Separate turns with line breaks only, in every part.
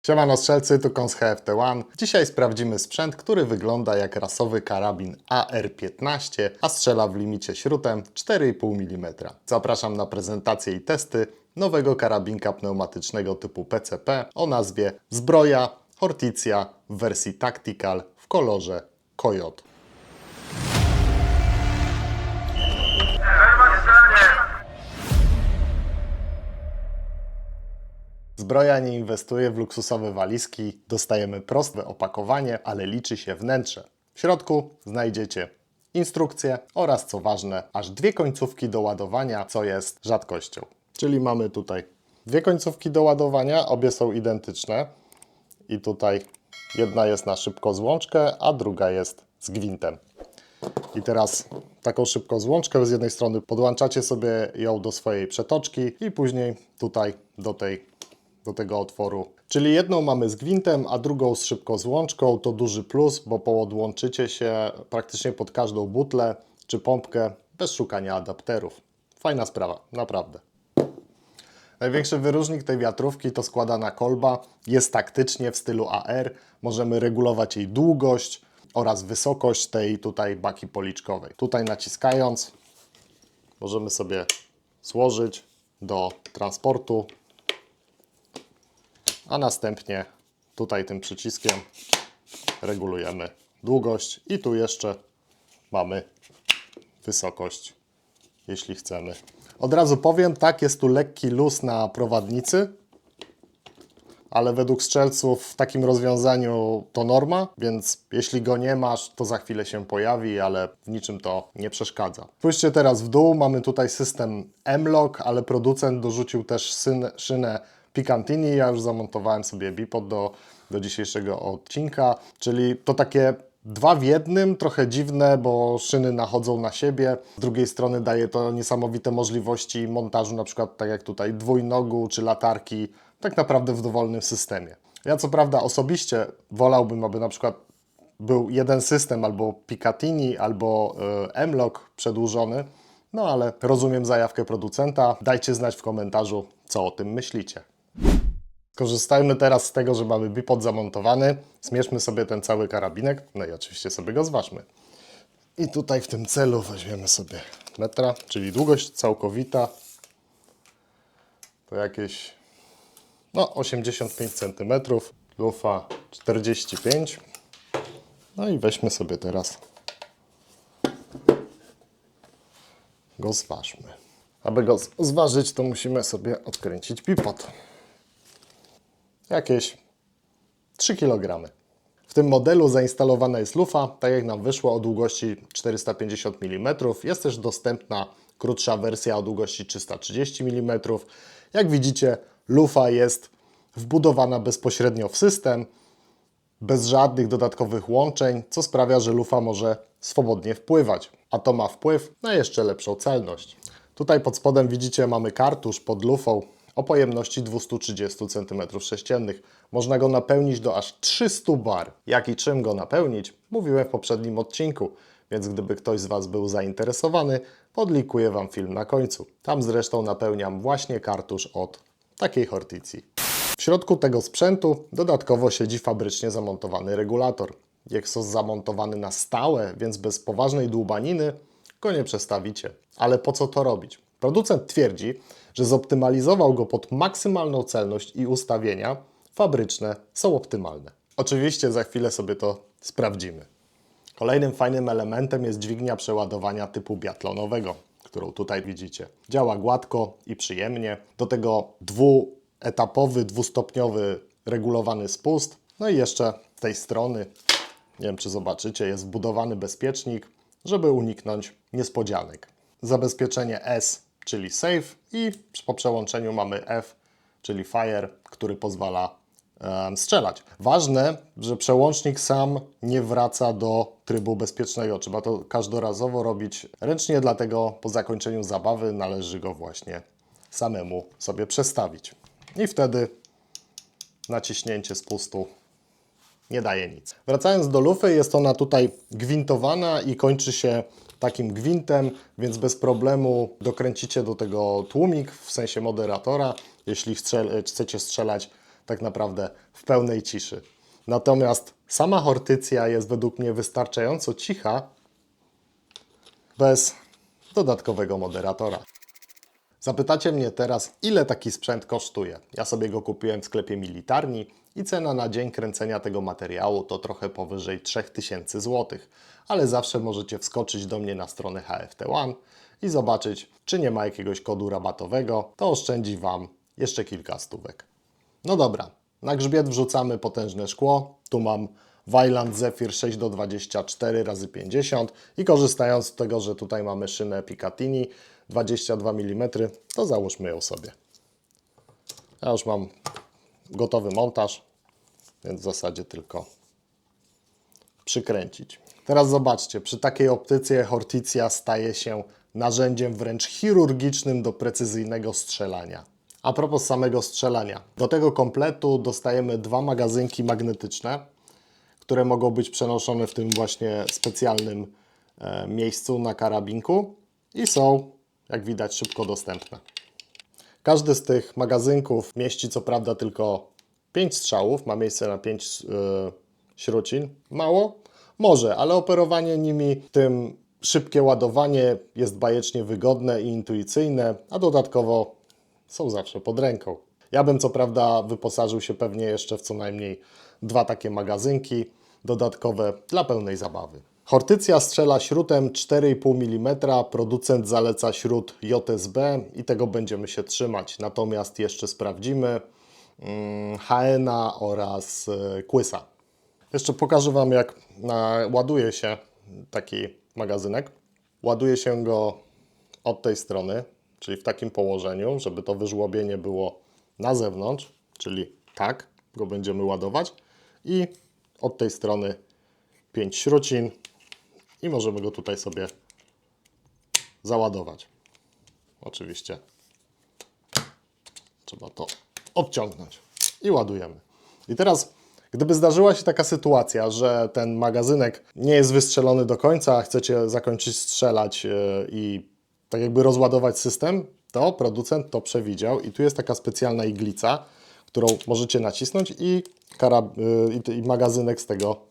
Siemano strzelcy, tu Kons HFT1. Dzisiaj sprawdzimy sprzęt, który wygląda jak rasowy karabin AR-15, a strzela w limicie śrutem 4,5 mm. Zapraszam na prezentację i testy nowego karabinka pneumatycznego typu PCP o nazwie Zbroja Horticia w wersji Tactical w kolorze Coyote. Zbroja nie inwestuje w luksusowe walizki, dostajemy proste opakowanie, ale liczy się wnętrze. W środku znajdziecie instrukcję oraz, co ważne, aż dwie końcówki do ładowania, co jest rzadkością. Czyli mamy tutaj dwie końcówki do ładowania, obie są identyczne i tutaj jedna jest na szybkozłączkę, a druga jest z gwintem. I teraz taką szybkozłączkę z jednej strony podłączacie sobie ją do swojej przetoczki i później tutaj do tego otworu. Czyli jedną mamy z gwintem, a drugą z szybkozłączką. To duży plus, bo podłączycie się praktycznie pod każdą butlę czy pompkę bez szukania adapterów. Fajna sprawa, naprawdę. Największy wyróżnik tej wiatrówki to składana kolba. Jest taktycznie w stylu AR. Możemy regulować jej długość oraz wysokość tej tutaj baki policzkowej. Tutaj naciskając możemy sobie złożyć do transportu, a następnie tutaj tym przyciskiem regulujemy długość i tu jeszcze mamy wysokość, jeśli chcemy. Od razu powiem, tak, jest tu lekki luz na prowadnicy, ale według strzelców w takim rozwiązaniu to norma, więc jeśli go nie masz, to za chwilę się pojawi, ale w niczym to nie przeszkadza. Spójrzcie teraz w dół, mamy tutaj system M-Lock, ale producent dorzucił też szynę Picatinny. Ja już zamontowałem sobie bipod do dzisiejszego odcinka, czyli to takie dwa w jednym, trochę dziwne, bo szyny nachodzą na siebie. Z drugiej strony daje to niesamowite możliwości montażu, na przykład tak jak tutaj dwójnogu czy latarki, tak naprawdę w dowolnym systemie. Ja co prawda osobiście wolałbym, aby na przykład był jeden system, albo Picatinny, albo M-Lock przedłużony, no ale rozumiem zajawkę producenta. Dajcie znać w komentarzu, co o tym myślicie. Skorzystajmy teraz z tego, że mamy bipod zamontowany. Zmierzmy sobie ten cały karabinek, no i oczywiście sobie go zważmy. I tutaj w tym celu weźmiemy sobie metra, czyli długość całkowita to jakieś 85 cm, lufa 45. No i weźmy sobie teraz go zważmy. Aby go zważyć, to musimy sobie odkręcić bipod. Jakieś 3 kg. W tym modelu zainstalowana jest lufa, tak jak nam wyszło, o długości 450 mm. Jest też dostępna krótsza wersja o długości 330 mm. Jak widzicie, lufa jest wbudowana bezpośrednio w system, bez żadnych dodatkowych łączeń, co sprawia, że lufa może swobodnie wpływać, a to ma wpływ na jeszcze lepszą celność. Tutaj pod spodem widzicie, mamy kartusz pod lufą o pojemności 230 cm3. Można go napełnić do aż 300 bar. Jak i czym go napełnić, mówiłem w poprzednim odcinku, więc gdyby ktoś z Was był zainteresowany, podlinkuję Wam film na końcu. Tam zresztą napełniam właśnie kartusz od takiej Horticji. W środku tego sprzętu dodatkowo siedzi fabrycznie zamontowany regulator. Jest to zamontowany na stałe, więc bez poważnej dłubaniny go nie przestawicie. Ale po co to robić? Producent twierdzi, że zoptymalizował go pod maksymalną celność i ustawienia fabryczne są optymalne. Oczywiście za chwilę sobie to sprawdzimy. Kolejnym fajnym elementem jest dźwignia przeładowania typu biatlonowego, którą tutaj widzicie. Działa gładko i przyjemnie. Do tego dwuetapowy, dwustopniowy regulowany spust. No i jeszcze z tej strony, nie wiem czy zobaczycie, jest wbudowany bezpiecznik, żeby uniknąć niespodzianek. Zabezpieczenie S, czyli Safe, i po przełączeniu mamy F, czyli Fire, który pozwala strzelać. Ważne, że przełącznik sam nie wraca do trybu bezpiecznego. Trzeba to każdorazowo robić ręcznie, dlatego po zakończeniu zabawy należy go właśnie samemu sobie przestawić. I wtedy naciśnięcie spustu nie daje nic. Wracając do lufy, jest ona tutaj gwintowana i kończy się takim gwintem, więc bez problemu dokręcicie do tego tłumik, w sensie moderatora, jeśli chcecie strzelać tak naprawdę w pełnej ciszy. Natomiast sama Hortycja jest według mnie wystarczająco cicha bez dodatkowego moderatora. Zapytacie mnie teraz, ile taki sprzęt kosztuje. Ja sobie go kupiłem w sklepie Militarni i cena na dzień kręcenia tego materiału to trochę powyżej 3000 zł. Ale zawsze możecie wskoczyć do mnie na stronę HFT One i zobaczyć, czy nie ma jakiegoś kodu rabatowego. To oszczędzi Wam jeszcze kilka stówek. No dobra, na grzbiet wrzucamy potężne szkło. Tu mam Weiland Zephyr 6x24x50 i korzystając z tego, że tutaj mamy szynę Picatinny 22 mm, to załóżmy ją sobie. Ja już mam gotowy montaż, więc w zasadzie tylko przykręcić. Teraz zobaczcie, przy takiej optyce Hortycja staje się narzędziem wręcz chirurgicznym do precyzyjnego strzelania. A propos samego strzelania, do tego kompletu dostajemy dwa magazynki magnetyczne, które mogą być przenoszone w tym właśnie specjalnym miejscu na karabinku i są, jak widać, szybko dostępne. Każdy z tych magazynków mieści co prawda tylko 5 strzałów, ma miejsce na 5 śrucin. Mało? Może, ale operowanie nimi, tym szybkie ładowanie jest bajecznie wygodne i intuicyjne, a dodatkowo są zawsze pod ręką. Ja bym co prawda wyposażył się pewnie jeszcze w co najmniej 2 takie magazynki dodatkowe dla pełnej zabawy. Hortycja strzela śrutem 4,5 mm, producent zaleca śrut JSB i tego będziemy się trzymać. Natomiast jeszcze sprawdzimy HN-a oraz Quissa. Jeszcze pokażę Wam, jak ładuje się taki magazynek. Ładuje się go od tej strony, czyli w takim położeniu, żeby to wyżłobienie było na zewnątrz, czyli tak go będziemy ładować i od tej strony 5 śrucin i możemy go tutaj sobie załadować. Oczywiście trzeba to obciągnąć i ładujemy. I teraz, gdyby zdarzyła się taka sytuacja, że ten magazynek nie jest wystrzelony do końca, a chcecie zakończyć strzelać i tak jakby rozładować system, to producent to przewidział i tu jest taka specjalna iglica, którą możecie nacisnąć i magazynek z tego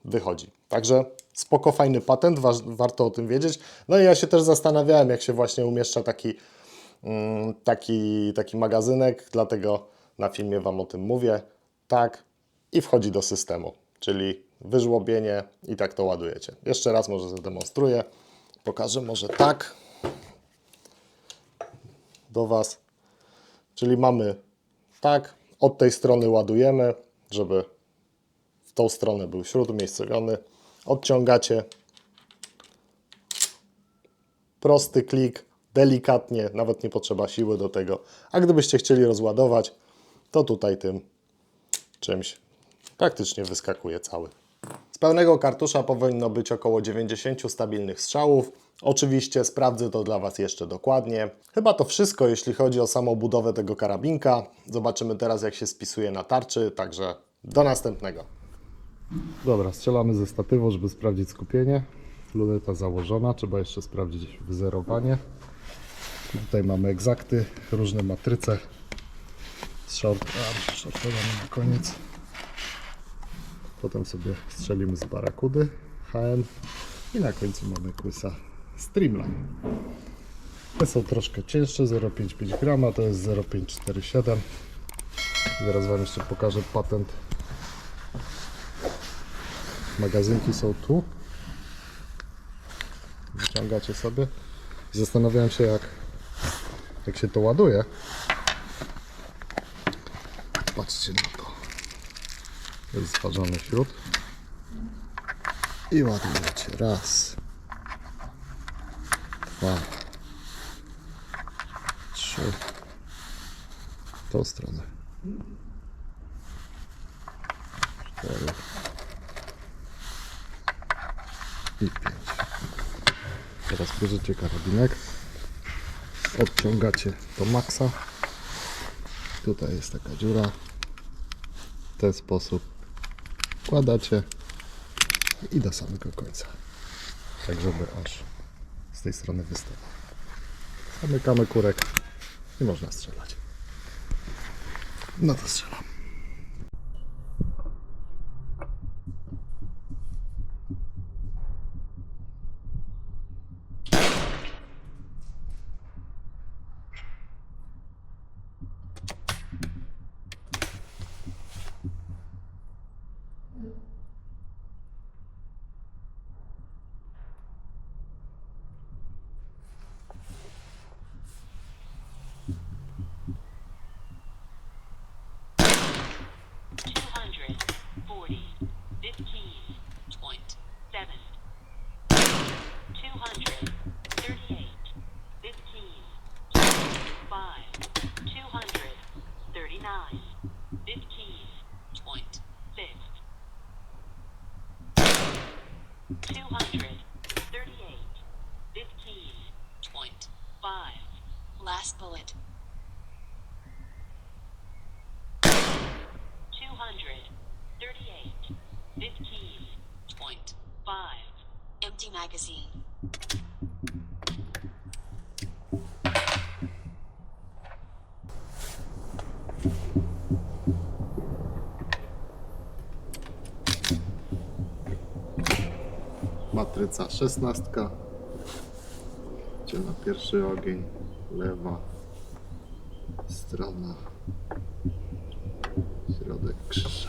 wychodzi. Także spoko, fajny patent, warto o tym wiedzieć. No i ja się też zastanawiałem, jak się właśnie umieszcza taki magazynek, dlatego na filmie Wam o tym mówię. Tak, i wchodzi do systemu, czyli wyżłobienie i tak to ładujecie. Jeszcze raz może zademonstruję, pokażę może tak do Was, czyli mamy tak, od tej strony ładujemy, żeby w tą stronę był śrut umiejscowiony, odciągacie, prosty klik, delikatnie, nawet nie potrzeba siły do tego, a gdybyście chcieli rozładować, to tutaj tym czymś praktycznie wyskakuje cały. Z pełnego kartusza powinno być około 90 stabilnych strzałów. Oczywiście sprawdzę to dla Was jeszcze dokładnie. Chyba to wszystko, jeśli chodzi o samą budowę tego karabinka. Zobaczymy teraz, jak się spisuje na tarczy, także do następnego.
Dobra, strzelamy ze statywu, żeby sprawdzić skupienie. Luneta założona, trzeba jeszcze sprawdzić wyzerowanie. Tutaj mamy egzakty, różne matryce. Shortowamy na koniec. Potem sobie strzelimy z Barakudy HN i na końcu mamy Quissa Streamline. Te są troszkę cięższe, 0,55 g, to jest 0,547. Zaraz Wam jeszcze pokażę patent. Magazynki są tu. Wyciągacie sobie. Zastanawiałem się, jak się to ładuje. Patrzcie na to. To jest zważony śrut. I ładujecie. Raz. 2. 3. W tą stronę. 4. I 5. Teraz bierzecie karabinek, odciągacie do maksa. Tutaj jest taka dziura. W ten sposób wkładacie i do samego końca, tak żeby aż z tej strony wystawał. Zamykamy kurek i można strzelać. No to strzelam.
238. 15. Last bullet. 238. 15.5. Empty magazine.
Matryca 16. Idzie na pierwszy ogień. Lewa strona. Środek krzyża.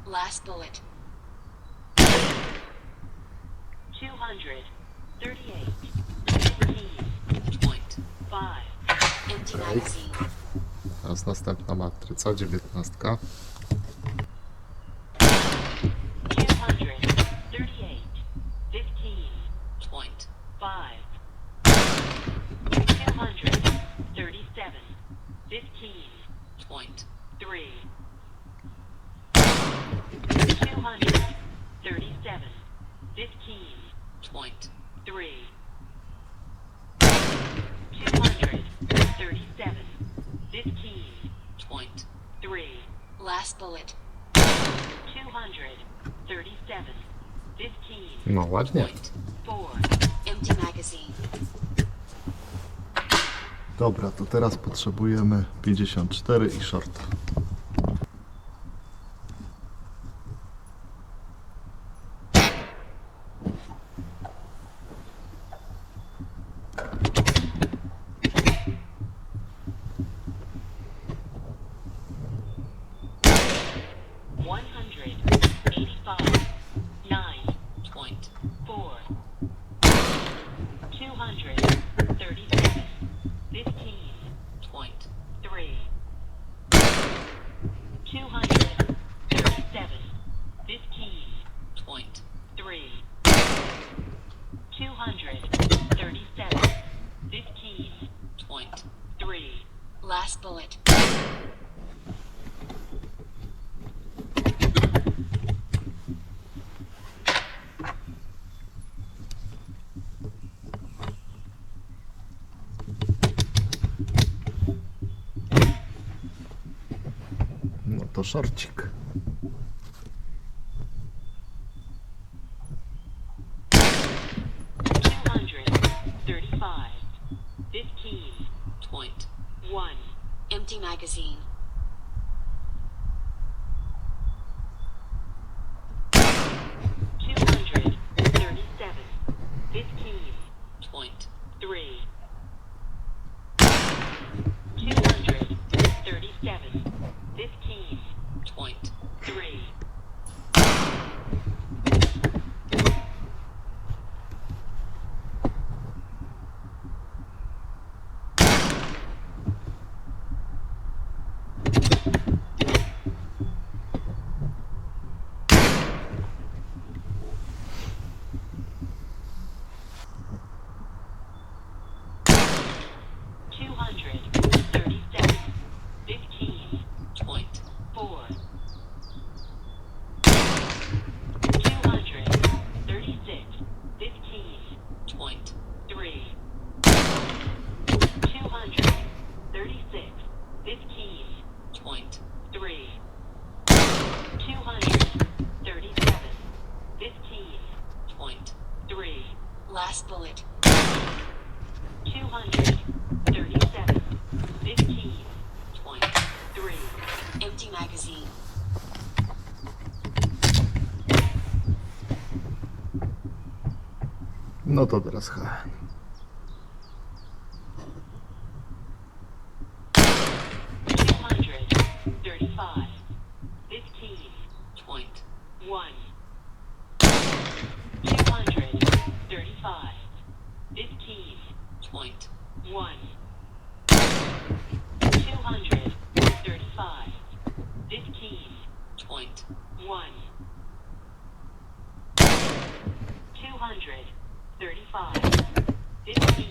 Last bullet. 238. 15.5. Empty magazine.
Teraz następna matryca 19.
238. 15.5. 237. 15.3. 237. 15.3. 237. 15.3. Last bullet. 237. 15.4.
No ładnie.
Empty magazine.
Dobra, to teraz potrzebujemy 54 i shorta.
Last bullet.
No to szorcik.
235. 15.1. Empty magazine. 237. 15.3. 237. 15.3. Last bullet. 237. 15.3. Empty magazine.
No to teraz HN.
235. 1. 235. 15.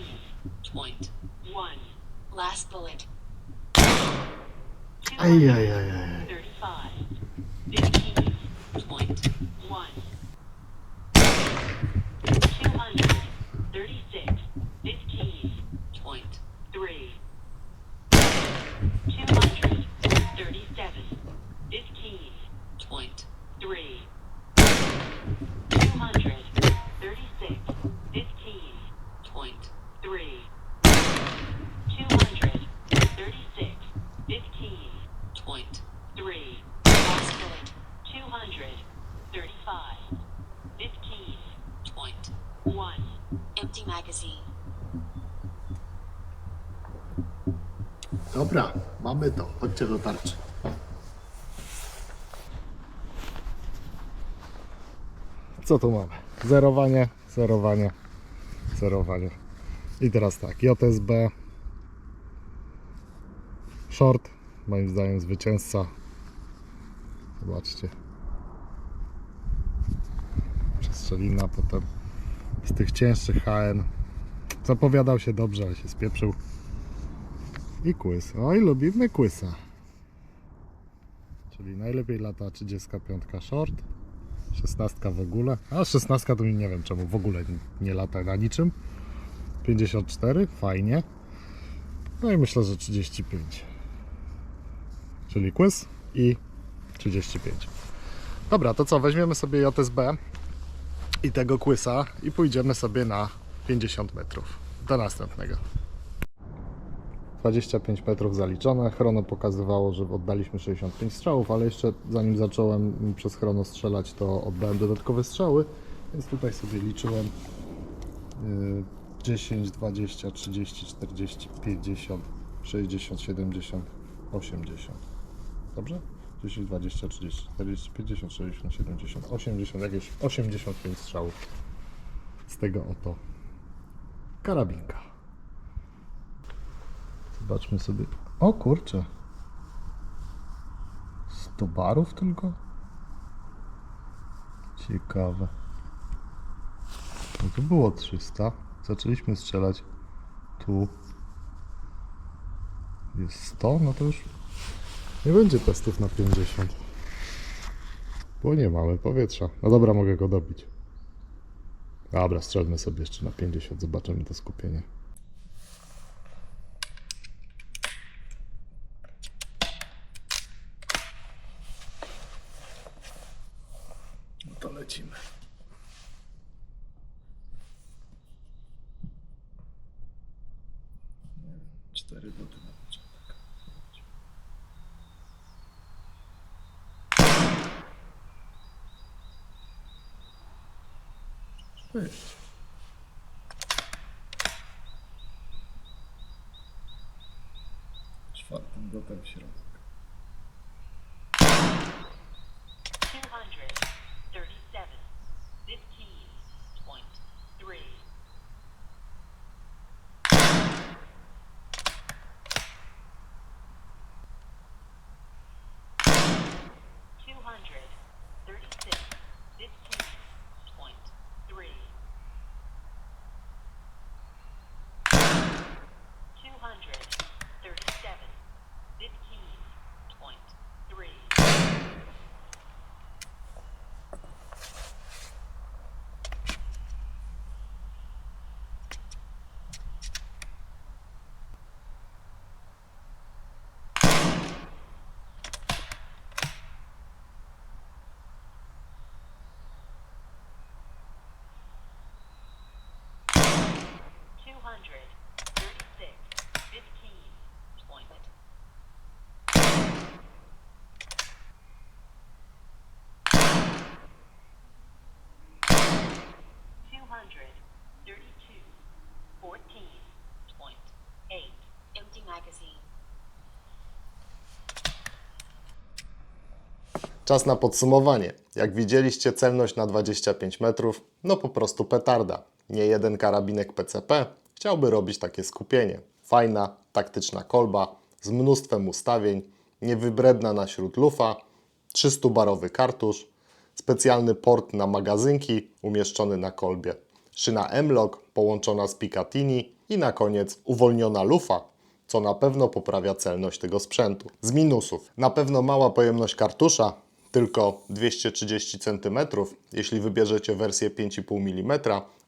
Point. 1. Last bullet.
Ajajajaj.
35. 15. Point. 1. 236. 15. Point. 3. 237. 15. Point. 3. 236. 15. Point. 3. 236. 15. Point. 3. Last bullet. 235. 15. Point. 1. Empty magazine.
Dobra, mamy to. Chodźcie do tarczy. Co tu mamy? Zerowanie, zerowanie, zerowanie. I teraz tak, JSB short, moim zdaniem zwycięzca. Zobaczcie. Przestrzelina, potem z tych cięższych HN. Zapowiadał się dobrze, ale się spieprzył. I Quys. Oj, lubimy Quisa. Czyli najlepiej lata 35 short, 16 w ogóle. A 16 to nie wiem czemu w ogóle nie lata na niczym. 54, fajnie. No i myślę, że 35. Czyli Quys i 35. Dobra, to co? Weźmiemy sobie JSB i tego Quisa i pójdziemy sobie na 50 metrów. Do następnego. 25 metrów zaliczone. Chrono pokazywało, że oddaliśmy 65 strzałów, ale jeszcze zanim zacząłem przez chrono strzelać, to oddałem dodatkowe strzały, więc tutaj sobie liczyłem 10, 20, 30, 40, 50, 60, 70, 80. Dobrze? 10, 20, 30, 40, 50, 60, 70, 80, jakieś 85 strzałów z tego oto karabinka. Zobaczmy sobie. O kurczę. 100 barów tylko? Ciekawe. No tu było 300. Zaczęliśmy strzelać. Tu jest 100. No to już nie będzie testów na 50. Bo nie mamy powietrza. No dobra, mogę go dobić. Dobra, strzelmy sobie jeszcze na 50. Zobaczymy to skupienie. No to lecimy. Nie wiem, 4 doty na początek. Cześć. Czwartym dotem w środek.
237. 15. Point. 3. 236. 15. Point. 3. 237. 15. Point. 3. Empty magazine.
Czas na podsumowanie. Jak widzieliście, celność na 25 metrów, no po prostu petarda. Nie jeden karabinek PCP chciałby robić takie skupienie. Fajna, taktyczna kolba, z mnóstwem ustawień, niewybredna na śród lufa 300-barowy kartusz, specjalny port na magazynki umieszczony na kolbie, szyna M-Lock połączona z Picatinny i na koniec uwolniona lufa, co na pewno poprawia celność tego sprzętu. Z minusów: na pewno mała pojemność kartusza, tylko 230 cm. Jeśli wybierzecie wersję 5,5 mm,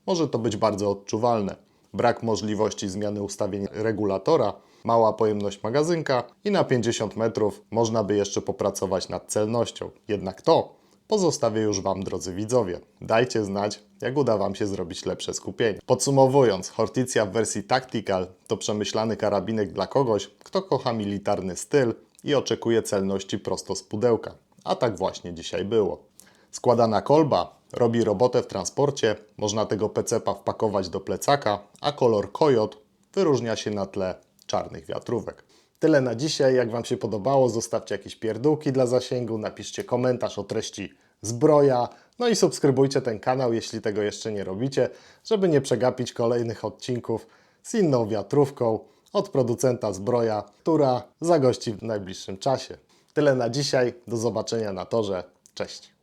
może to być bardzo odczuwalne. Brak możliwości zmiany ustawień regulatora, mała pojemność magazynka i na 50 metrów można by jeszcze popracować nad celnością. Jednak to pozostawię już Wam, drodzy widzowie. Dajcie znać, jak uda Wam się zrobić lepsze skupienie. Podsumowując, Horticia w wersji Tactical to przemyślany karabinek dla kogoś, kto kocha militarny styl i oczekuje celności prosto z pudełka. A tak właśnie dzisiaj było. Składana kolba robi robotę w transporcie, można tego PCP-a wpakować do plecaka, a kolor Coyote wyróżnia się na tle czarnych wiatrówek. Tyle na dzisiaj. Jak Wam się podobało, zostawcie jakieś pierdółki dla zasięgu, napiszcie komentarz o treści zbroja, no i subskrybujcie ten kanał, jeśli tego jeszcze nie robicie, żeby nie przegapić kolejnych odcinków z inną wiatrówką od producenta zbroja, która zagości w najbliższym czasie. Tyle na dzisiaj. Do zobaczenia na torze. Cześć.